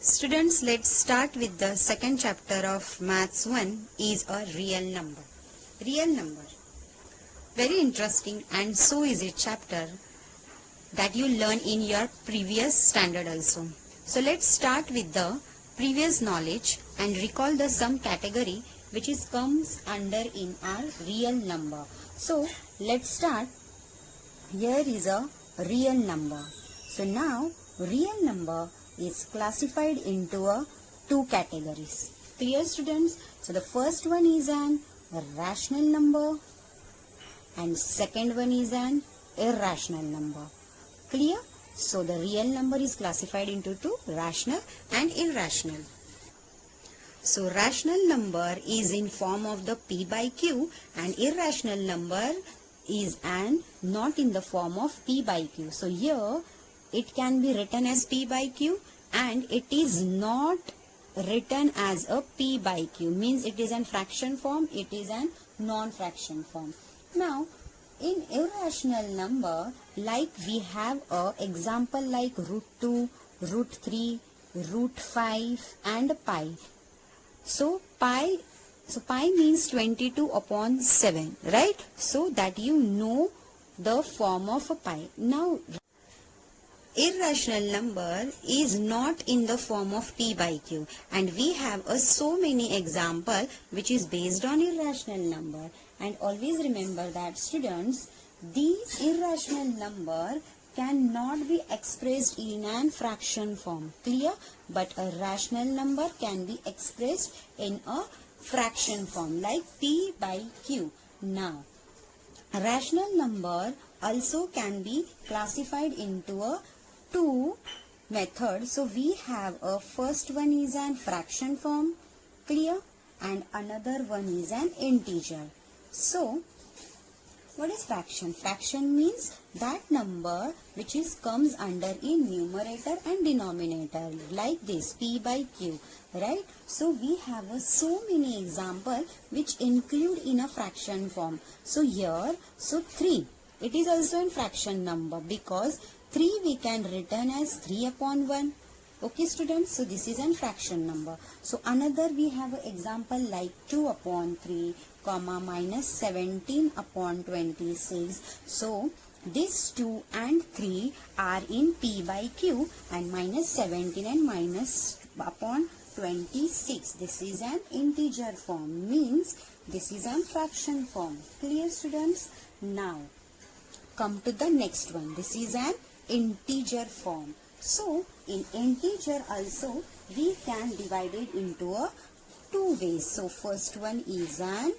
Students, let's start with the second chapter of Maths 1 is a real number. Real number. Very interesting and so easy chapter that you learn in your previous standard also. So let's start with the previous knowledge and recall the sum category which is comes under in our real number. So let's start. Here is a real number. So now real number is classified into two categories. Clear, students? So the first one is an rational number and second one is an irrational number. Clear? So the real number is classified into two, rational and irrational. So rational number is in form of the P by Q and irrational number is not in the form of P by Q. So here it can be written as P by Q and it is not written as a P by Q, means it is an fraction form, it is an non-fraction form. Now in irrational number, like we have a example like root 2, root 3, root 5 and pi. So pi means 22 upon 7, right? So that you know the form of a pi. Now irrational number is not in the form of P by Q and we have so many example which is based on irrational number. And always remember that, students, these irrational number cannot be expressed in an fraction form. Clear? But a rational number can be expressed in a fraction form like P by Q. Now a rational number also can be classified into a two methods. So we have a first one is an fraction form, clear, and another one is an integer. So what is fraction? Fraction means that number which comes under in numerator and denominator, like this P by Q, right? So we have so many examples which include in a fraction form. So here, 3, it is also in fraction number because 3 we can written as 3 upon 1. Okay, students, so this is a fraction number. So another we have an example like 2 upon 3, comma minus 17 upon 26. So these 2 and 3 are in P by Q and minus 17 and minus upon 26. This is an integer form, means this is a fraction form. Clear, students? Now come to the next one. This is an integer form. So in integer also we can divide it into two ways. So first one is an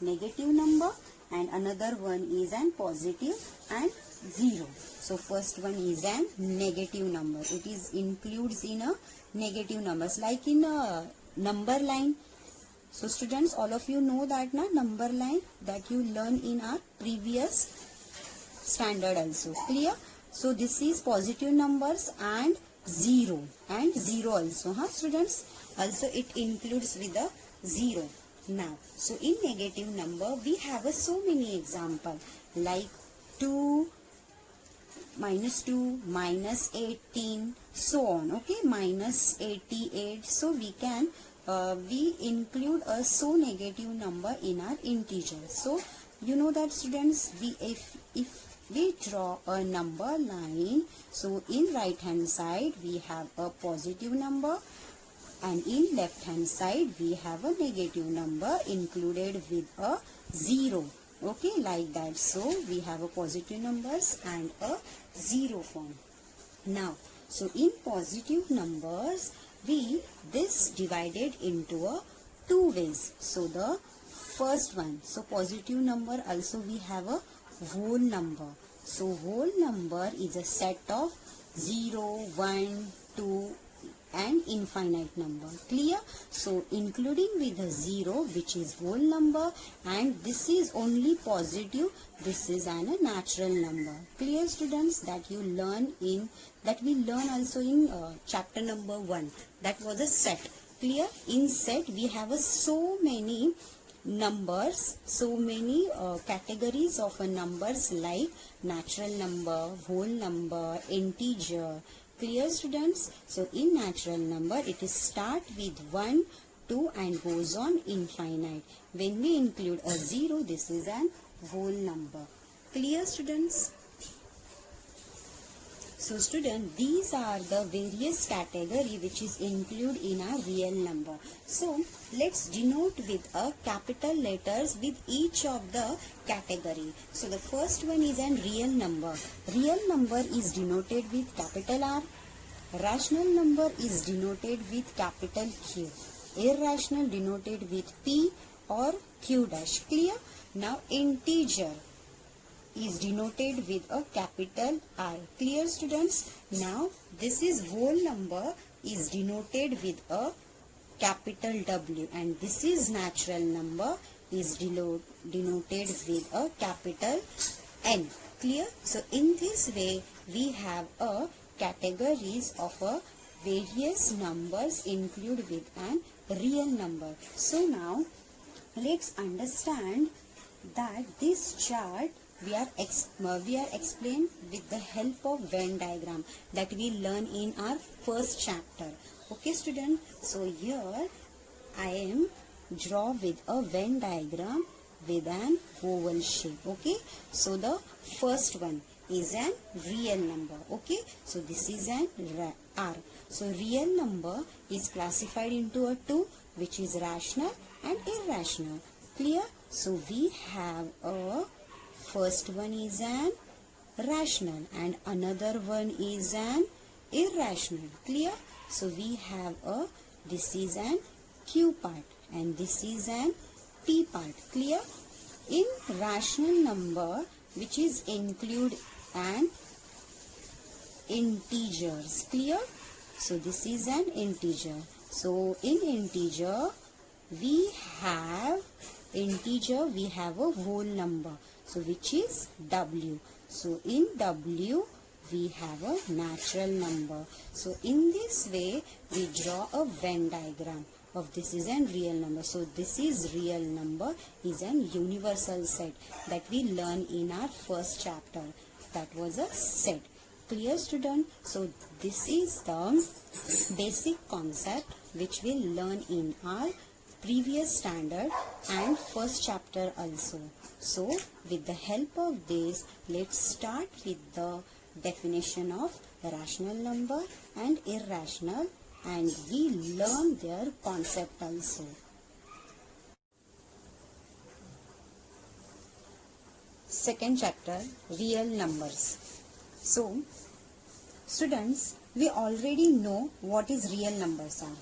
negative number and another one is an positive and 0. So first one is an negative number. It is includes in a negative numbers like in a number line. So students, all of you know that number line that you learn in our previous standard also. Clear? So this is positive numbers and 0 also, students? Also it includes with the 0. Now, so in negative number we have so many examples like 2, minus 2, minus 18, so on. Okay, minus 88. So we can we include a so negative number in our integer. So you know that, students, if we draw a number line, so in right hand side we have a positive number and in left hand side we have a negative number included with a 0. Okay, like that. So we have a positive numbers and a 0 form. Now, so in positive numbers this divided into two ways. So the first one, so positive number also we have a whole number. So whole number is a set of 0, 1, 2 and infinite number. Clear? So including with a 0 which is whole number and this is only positive, this is a natural number. Clear, students? That you learn in, that we learn also in chapter number 1. That was a set. Clear? In set we have so many numbers, so many categories of numbers like natural number, whole number, integer, Clear, students? So in natural number, it is start with 1, 2 and goes on infinite. When we include a 0, this is an whole number. Clear, students? So student, these are the various category which is included in a real number. So let's denote with a capital letters with each of the category. So the first one is an real number. Real number is denoted with capital R. Rational number is denoted with capital Q. Irrational denoted with P or Q dash. Clear? Now integer is denoted with a capital I. Clear, students? Now this is whole number is denoted with a capital W, and this is natural number is denoted with a capital N. Clear? So in this way we have a categories of a various numbers included with an real number. So now let's understand that this chart we are explained with the help of Venn diagram that we learn in our first chapter. Okay, student? So here I am draw with a Venn diagram with an oval shape. Okay, so the first one is an real number. Okay, so this is an R. So real number is classified into a two, which is rational and irrational. Clear? So we have a first one is an rational and another one is an irrational. Clear? So we have a, this is an Q part and this is an P part. Clear? In rational number, which is include an integers. Clear? So this is an integer. So in integer we have a whole number, so which is W. So in W we have a natural number. So in this way we draw a Venn diagram of this is an real number. So this is real number is an universal set that we learn in our first chapter. That was a set. Clear, student? So this is the basic concept which we learn in our previous standard and first chapter also. So with the help of this, let's start with the definition of rational number and irrational, and we learn their concept also. Second chapter, real numbers. So students, we already know what is real numbers are.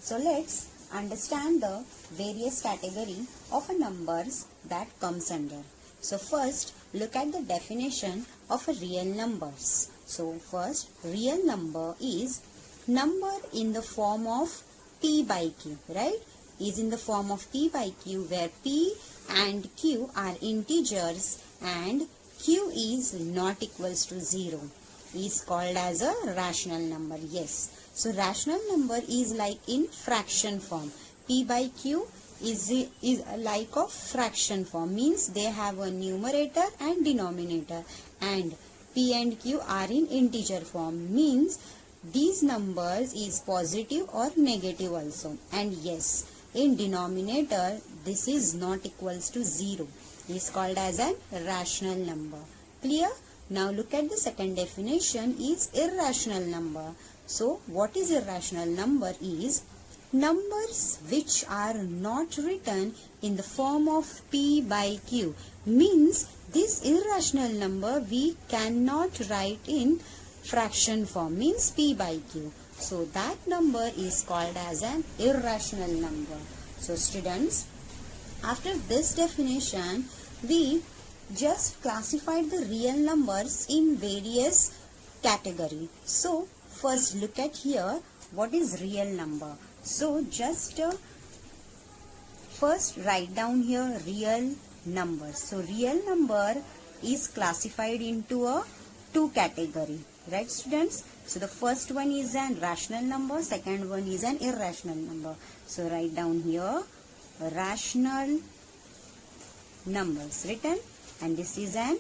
So let's understand the various category of numbers that comes under. So first, look at the definition of a real numbers. So first, real number is number in the form of P by Q, right? Is in the form of P by Q, where P and Q are integers and Q is not equals to 0. Is called as a rational number. Yes. So rational number is like in fraction form. P by Q is like of fraction form, means they have a numerator and denominator, and P and Q are in integer form, means these numbers is positive or negative also. And yes, in denominator this is not equals to 0. Is called as a rational number. Clear? Now look at the second definition is irrational number. So what is irrational number is numbers which are not written in the form of P by Q, means this irrational number we cannot write in fraction form, means P by Q. So that number is called as an irrational number. So students, after this definition we just classified the real numbers in various category. So first look at here what is real number. So just first write down here real number. So real number is classified into a two category, right students? So the first one is an rational number, second one is an irrational number. So write down here rational numbers written, and this is an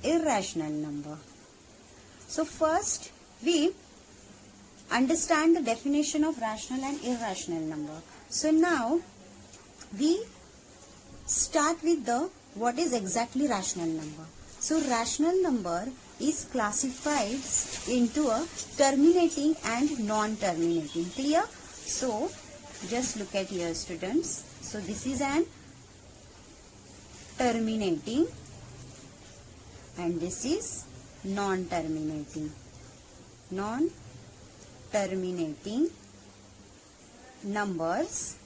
irrational number. So first we understand the definition of rational and irrational number. So now we start with the what is exactly rational number. So rational number is classified into a terminating and non-terminating. Clear? So just look at here, students. So this is an terminating and this is non-terminating. Non-terminating numbers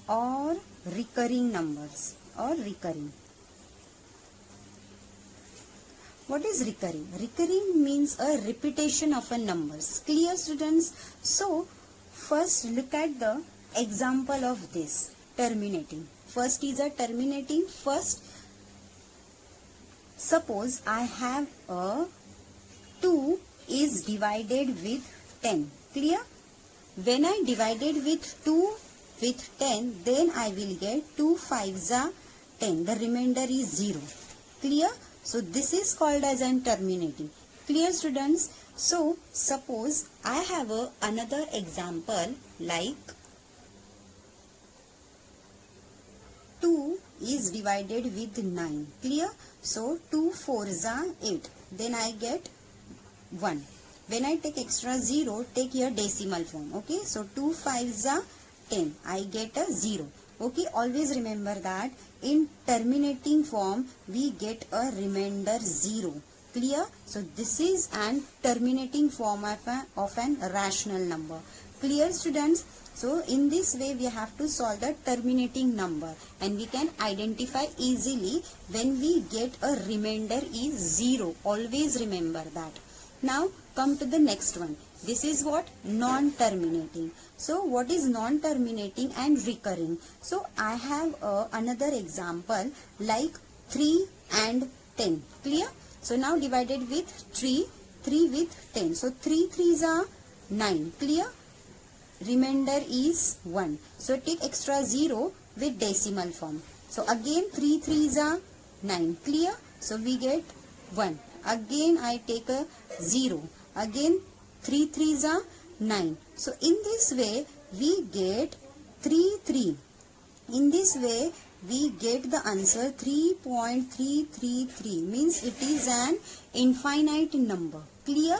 or recurring numbers or recurring. What is recurring? Recurring means a repetition of a numbers. Clear, students? So first look at the example of this terminating. First is a terminating. First, suppose I have a 2 is divided with 10. Clear? When I divided with 2 with 10, then I will get 2 5s are 10. The remainder is 0. Clear? So this is called as an terminating. Clear, students? So suppose I have another example like 2 is divided with 9. Clear? So 2 4s are 8. Then I get 1. When I take extra 0, take your decimal form. Okay? So 2 5s are 10. I get a 0. Okay? Always remember that in terminating form, we get a remainder 0. Clear? So this is an terminating form of an rational number. Clear, students? So in this way we have to solve the terminating number and we can identify easily when we get a remainder is 0. Always remember that. Now come to the next one. This is what? Non-terminating. So what is non-terminating and recurring? So I have another example like 3 and 10. Clear? So now divided with 3 with 10. So 3 3s are 9. Clear? Remainder is 1. So take extra 0 with decimal form. So again 3 3s are 9. Clear? So we get 1. Again I take a 0. Again 3 3s are 9. So in this way we get 3 3. In this way we get the answer 3.333, means it is an infinite number. Clear?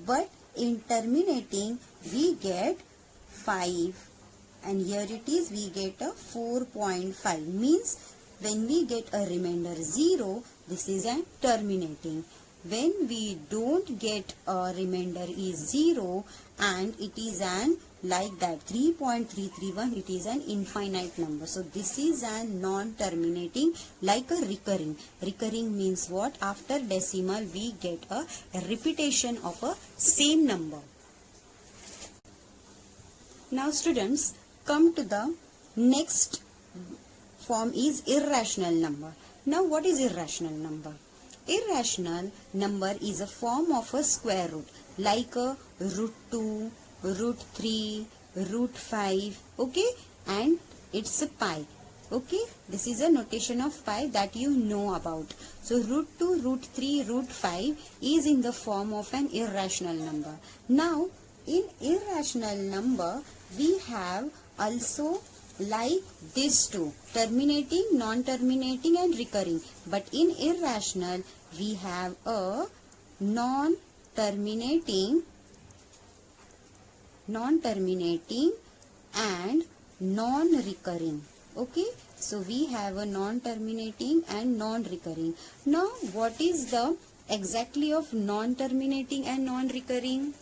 But in terminating we get 5 and here it is we get a 4.5, means when we get a remainder 0, this is an terminating. When we don't get a remainder is 0 and it is an like that 3.331, it is an infinite number. So this is an non-terminating like a recurring. Recurring means what? After decimal we get a repetition of a same number. Now students, come to the next form is irrational number. Now what is irrational number? Irrational number is a form of a square root like a root 2, root 3, root 5, okay, and it's a pi. Okay, this is a notation of pi that you know about. So root 2, root 3, root 5 is in the form of an irrational number. Now in irrational number we have also like this two, terminating, non-terminating and recurring. But in irrational we have a non-terminating and non-recurring. Okay, so we have a non-terminating and non-recurring. Now what is the exactly of non-terminating and non-recurring?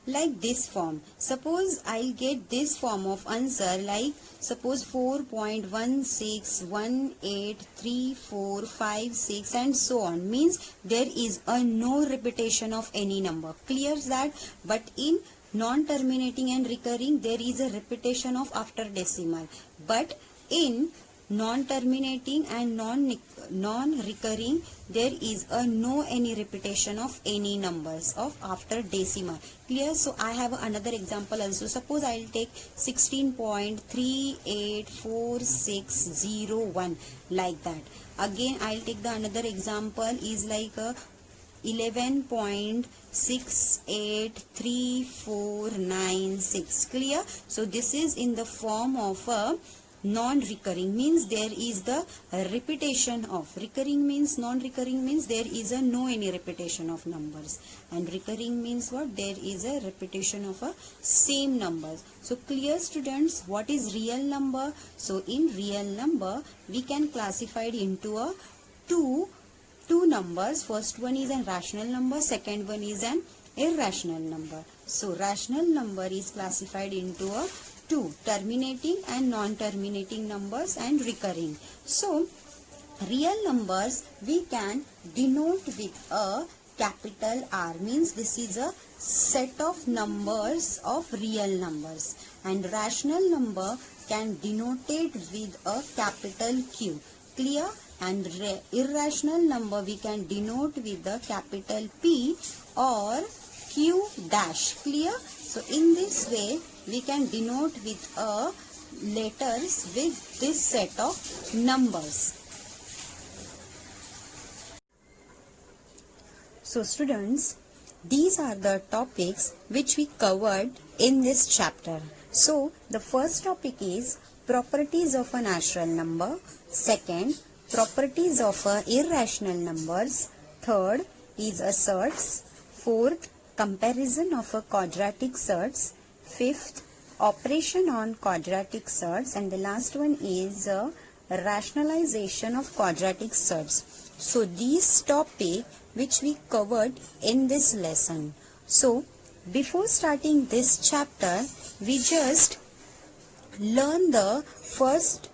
Like this form. Suppose I'll get this form of answer like suppose 4.1618345 and so on, means there is a no repetition of any number. Clears that? But in non-terminating and recurring there is a repetition of after decimal. But in non-terminating and non-recurring there is a no any repetition of any numbers of after decimal. Clear? So I have another example also. Suppose I will take 16.384601 like that. Again I will take the another example is like a 11.683496. Clear? So this is in the form of a non-recurring, means there is the repetition of. Recurring means, non-recurring means there is a no any repetition of numbers, and recurring means what? There is a repetition of a same numbers. So clear students, what is real number? So in real number we can classify it into a two numbers. First one is a rational number, second one is an irrational number. So rational number is classified into a two, terminating and non-terminating numbers and recurring. So real numbers we can denote with a capital R, means this is a set of numbers of real numbers, and rational number can denoted with a capital Q. Clear? And irrational number we can denote with the capital P or Q dash. Clear? So in this way we can denote with letters with this set of numbers. So students, these are the topics which we covered in this chapter. So the first topic is properties of a natural number. Second, properties of irrational numbers. Third is asserts. Fourth, comparison of a quadratic surds. Fifth, operation on quadratic surds, and the last one is rationalization of quadratic surds. So these topic which we covered in this lesson. So before starting this chapter, we just learn the first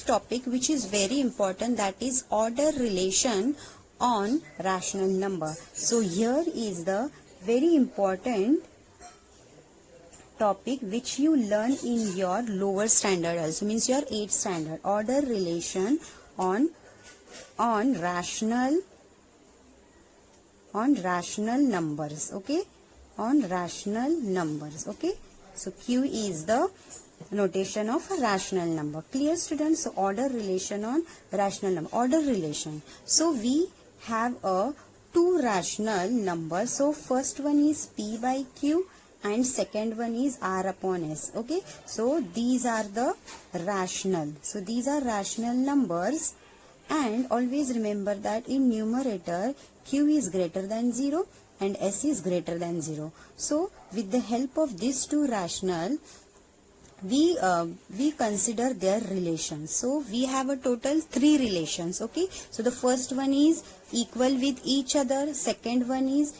topic which is very important, that is order relation on rational number. So here is the very important topic which you learn in your lower standard also, means your 8th standard. Order relation on rational numbers. Okay, on rational numbers. Okay, so Q is the notation of a rational number. Clear students? So order relation on rational number. Order relation. So we have a two rational numbers. So first one is P by Q and second one is R upon S. Okay, so these are the rational. So these are rational numbers, and always remember that in numerator Q is greater than 0 and S is greater than 0. So with the help of these two rational, we consider their relations. So we have a total 3 relations. Okay, so the first one is equal with each other, second one is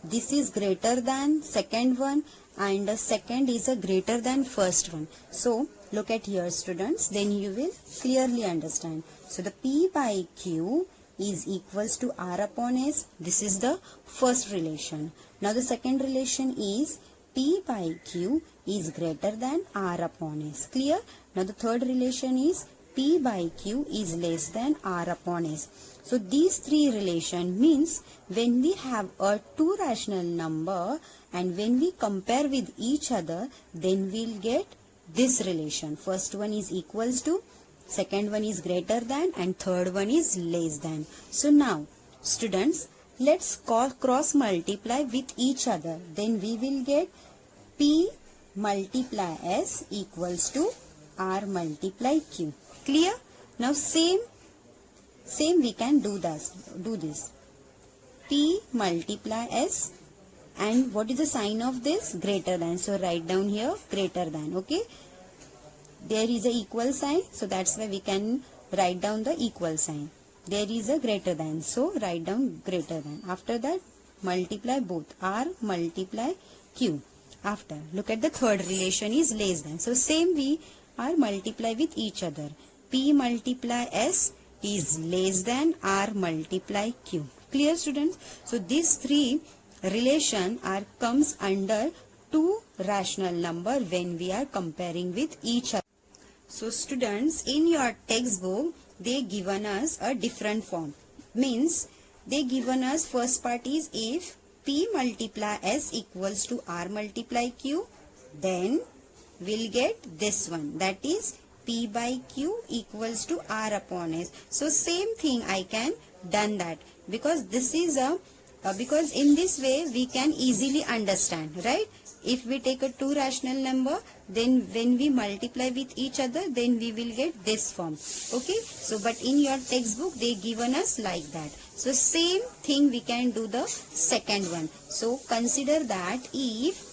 this is greater than second one, and the second is a greater than first one. So look at here students, then you will clearly understand. So the P by Q is equals to R upon S. This is the first relation. Now the second relation is P by Q is greater than R upon S. Clear? Now the third relation is P by Q is less than R upon S. So these three relation means when we have a two rational number and when we compare with each other, then we'll get this relation. First one is equals to, second one is greater than, and third one is less than. So now students, let's cross multiply with each other. Then we will get P multiply S equals to R multiply Q. Clear? Now same we can do this. P multiply S, and what is the sign of this? Greater than. So write down here greater than. Okay, there is a equal sign, so that's why we can write down the equal sign. There is a greater than, so write down greater than. After that multiply both, R multiply Q. After, look at the third relation is less than. So same we are multiply with each other. P multiply S is less than R multiply Q. Clear students? So these three relation comes under two rational number when we are comparing with each other. So students, in your textbook they given us a different form. Means they given us first part is if P multiply S equals to R multiply Q, then we'll get this one, that is P by Q equals to R upon S. So same thing I can done that, because this is a because in this way we can easily understand, right? If we take a two rational number, then when we multiply with each other, then we will get this form. Okay, so but in your textbook they given us like that. So same thing we can do the second one. So consider that if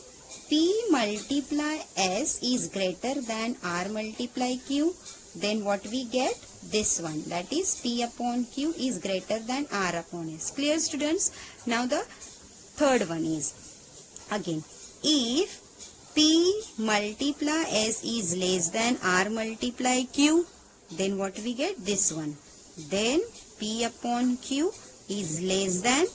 P multiply S is greater than R multiply Q, then what we get? This one, that is P upon Q is greater than R upon S. Clear, students? Now the third one is, again, if P multiply S is less than R multiply Q, then what we get? This one. Then P upon Q is less than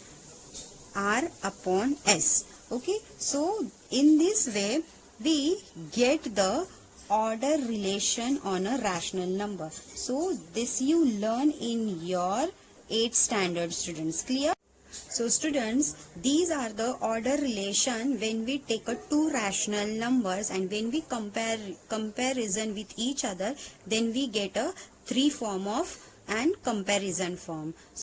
R upon S. Okay, so in this way we get the order relation on a rational number. So this you learn in your 8th standard, students. Clear? So students, these are the order relation when we take a two rational numbers, and when we comparison with each other, then we get a three form of and comparison form.